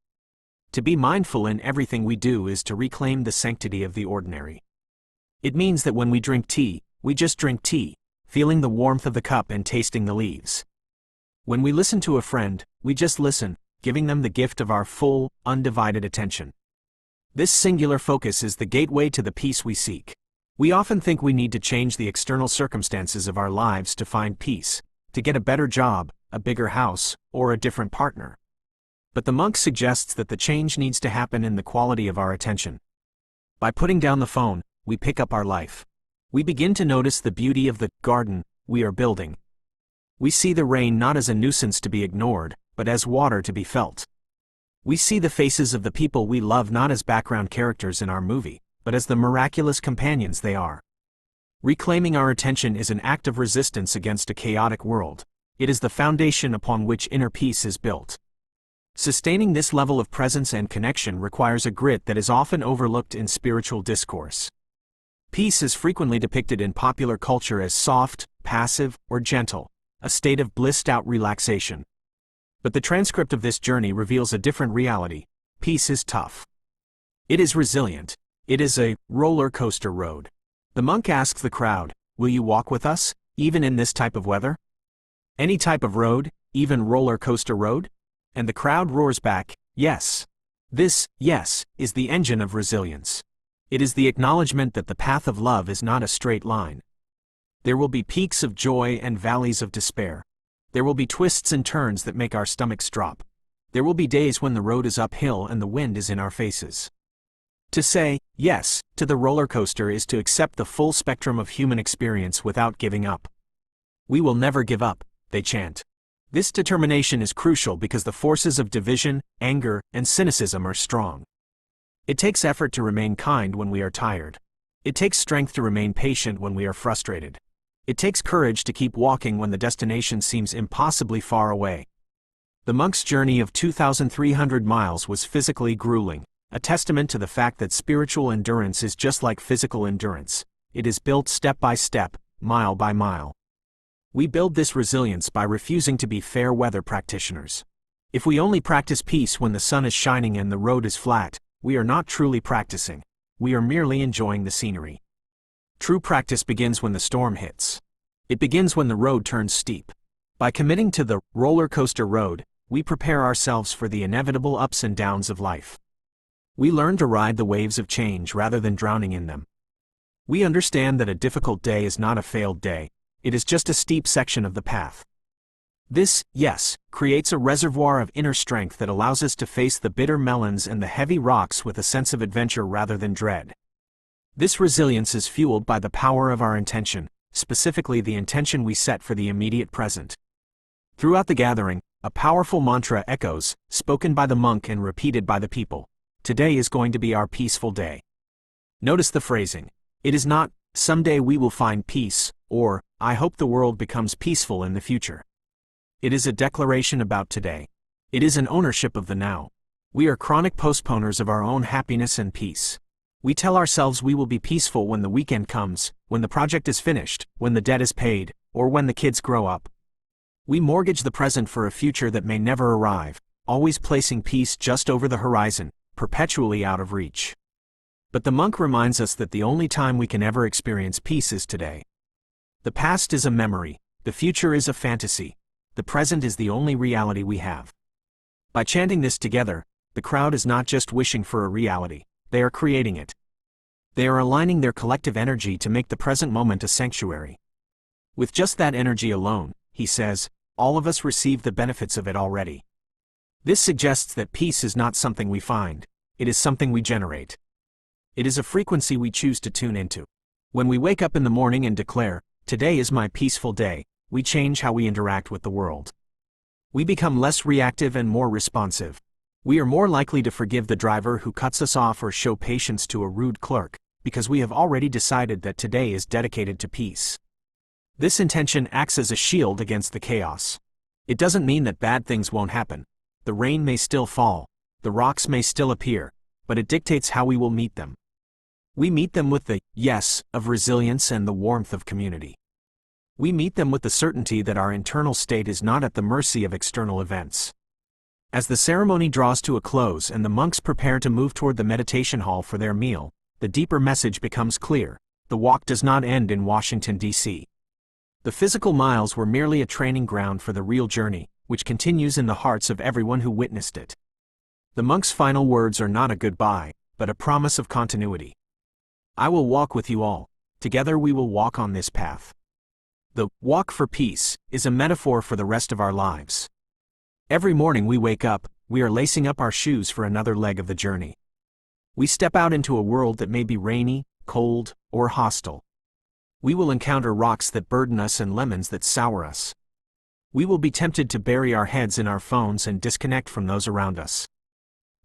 To be mindful in everything we do is to reclaim the sanctity of the ordinary. It means that when we drink tea, we just drink tea, feeling the warmth of the cup and tasting the leaves. When we listen to a friend, we just listen, giving them the gift of our full, undivided attention. This singular focus is the gateway to the peace we seek. We often think we need to change the external circumstances of our lives to find peace, to get a better job, a bigger house, or a different partner. But the monk suggests that the change needs to happen in the quality of our attention. By putting down the phone, we pick up our life. We begin to notice the beauty of the garden we are building. We see the rain not as a nuisance to be ignored, but as water to be felt. We see the faces of the people we love not as background characters in our movie, but as the miraculous companions they are. Reclaiming our attention is an act of resistance against a chaotic world. It is the foundation upon which inner peace is built. Sustaining this level of presence and connection requires a grit that is often overlooked in spiritual discourse. Peace is frequently depicted in popular culture as soft, passive, or gentle, a state of blissed-out relaxation. But the transcript of this journey reveals a different reality. Peace is tough. It is resilient. It is a roller coaster road. The monk asks the crowd, "Will you walk with us, even in this type of weather? Any type of road, even roller coaster road?" And the crowd roars back, "Yes." This, yes, is the engine of resilience. It is the acknowledgement that the path of love is not a straight line. There will be peaks of joy and valleys of despair. There will be twists and turns that make our stomachs drop. There will be days when the road is uphill and the wind is in our faces. To say yes to the roller coaster is to accept the full spectrum of human experience without giving up. "We will never give up," they chant. This determination is crucial because the forces of division, anger, and cynicism are strong. It takes effort to remain kind when we are tired. It takes strength to remain patient when we are frustrated. It takes courage to keep walking when the destination seems impossibly far away. The monk's journey of 2,300 miles was physically grueling, a testament to the fact that spiritual endurance is just like physical endurance. It is built step by step, mile by mile. We build this resilience by refusing to be fair weather practitioners. If we only practice peace when the sun is shining and the road is flat, we are not truly practicing. We are merely enjoying the scenery. True practice begins when the storm hits. It begins when the road turns steep. By committing to the roller coaster road, we prepare ourselves for the inevitable ups and downs of life. We learn to ride the waves of change rather than drowning in them. We understand that a difficult day is not a failed day. It is just a steep section of the path. This, yes, creates a reservoir of inner strength that allows us to face the bitter melons and the heavy rocks with a sense of adventure rather than dread. This resilience is fueled by the power of our intention, specifically the intention we set for the immediate present. Throughout the gathering, a powerful mantra echoes, spoken by the monk and repeated by the people. Today is going to be our peaceful day. Notice the phrasing. It is not, "Someday we will find peace," or, "I hope the world becomes peaceful in the future." It is a declaration about today. It is an ownership of the now. We are chronic postponers of our own happiness and peace. We tell ourselves we will be peaceful when the weekend comes, when the project is finished, when the debt is paid, or when the kids grow up. We mortgage the present for a future that may never arrive, always placing peace just over the horizon, perpetually out of reach. But the monk reminds us that the only time we can ever experience peace is today. The past is a memory, the future is a fantasy, the present is the only reality we have. By chanting this together, the crowd is not just wishing for a reality, they are creating it. They are aligning their collective energy to make the present moment a sanctuary. With just that energy alone, he says, all of us receive the benefits of it already. This suggests that peace is not something we find, it is something we generate. It is a frequency we choose to tune into. When we wake up in the morning and declare, "Today is my peaceful day," we change how we interact with the world. We become less reactive and more responsive. We are more likely to forgive the driver who cuts us off or show patience to a rude clerk, because we have already decided that today is dedicated to peace. This intention acts as a shield against the chaos. It doesn't mean that bad things won't happen. The rain may still fall, the rocks may still appear, but it dictates how we will meet them. We meet them with the yes of resilience and the warmth of community. We meet them with the certainty that our internal state is not at the mercy of external events. As the ceremony draws to a close and the monks prepare to move toward the meditation hall for their meal, the deeper message becomes clear: the walk does not end in Washington, D.C. The physical miles were merely a training ground for the real journey, which continues in the hearts of everyone who witnessed it. The monks' final words are not a goodbye, but a promise of continuity. I will walk with you all. Together we will walk on this path. The walk for peace is a metaphor for the rest of our lives. Every morning we wake up, we are lacing up our shoes for another leg of the journey. We step out into a world that may be rainy, cold, or hostile. We will encounter rocks that burden us and lemons that sour us. We will be tempted to bury our heads in our phones and disconnect from those around us.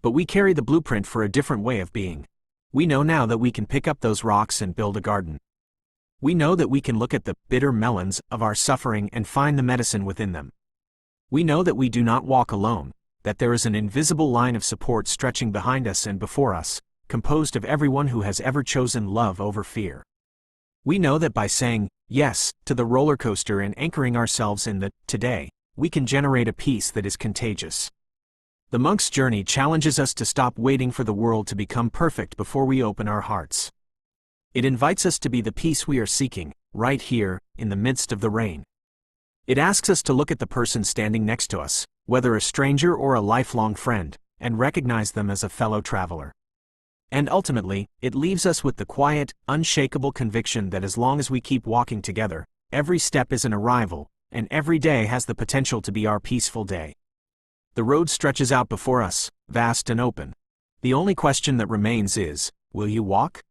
But we carry the blueprint for a different way of being. We know now that we can pick up those rocks and build a garden. We know that we can look at the bitter melons of our suffering and find the medicine within them. We know that we do not walk alone, that there is an invisible line of support stretching behind us and before us, composed of everyone who has ever chosen love over fear. We know that by saying yes to the roller coaster and anchoring ourselves in the today, we can generate a peace that is contagious. The monk's journey challenges us to stop waiting for the world to become perfect before we open our hearts. It invites us to be the peace we are seeking, right here, in the midst of the rain. It asks us to look at the person standing next to us, whether a stranger or a lifelong friend, and recognize them as a fellow traveler. And ultimately, it leaves us with the quiet, unshakable conviction that as long as we keep walking together, every step is an arrival, and every day has the potential to be our peaceful day. The road stretches out before us, vast and open. The only question that remains is, will you walk?